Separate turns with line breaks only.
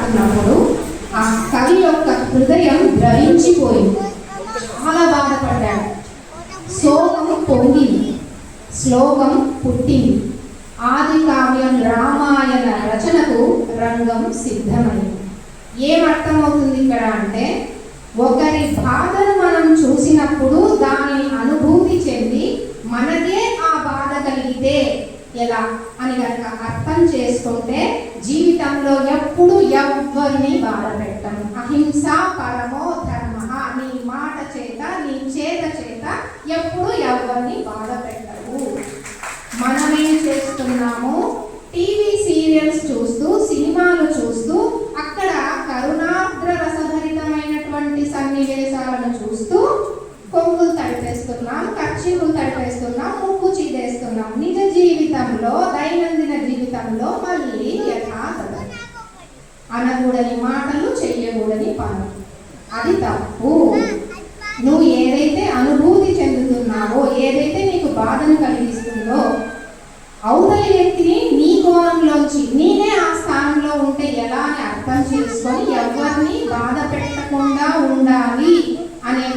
పాడుతున్నప్పుడు ఆ కవి యొక్క హృదయం ద్రవించిపోయింది. చాలా బాధపడ్డాడు. శోకం పొంగింది, శ్లోకం పుట్టింది. ఆది కావ్యం రామాయణ రచనకు రంగం సిద్ధమైంది. ఏమర్థమవుతుంది ఇక్కడ అంటే, ఒకరి బాధను మనం చూసినప్పుడు దానిని అనుభూతి చెంది మనకే ఆ బాధ కలిగితే ఎలా అని కనుక అర్థం చేసుకుంటే జీవితంలో ఎప్పుడు ఎవ్వరిని బాధ పెట్టం. అహింస పరమో ధర్మ. నీ మాట చేత, నీ చేత ఎప్పుడు ఎవరిని బాధ పెట్టవు. మనమేం చేస్తున్నాము? టీవీ సీరియల్స్ చూస్తూ, సినిమాలు చూస్తూ, అక్కడ కరుణాద్ర రసభరితమైనటువంటి సన్నివేశాలను చూస్తూ కొంగులు తడిపేస్తున్నాం, కర్చీపులు తడిపేస్తున్నాం, ముక్కు చీదేస్తున్నాం. నిజ జీవితంలో, దైనందిన జీవితంలో మళ్ళీ యథాతథం. అనకూడని మాటలు, చెయ్యకూడని పనులు. అది తప్పు. నువ్వు ఏదైతే అనుభూతి చెందుతున్నావో, ఏదైతే నీకు బాధను కలిగిస్తుందో, అవతలి వ్యక్తిని నీ కోణంలోంచి, నేనే ఆ స్థానంలో ఉంటే ఎలా అని అర్థం చేసుకొని ఎవరిని బాధ పెట్టకుండా ఉండాలి అనే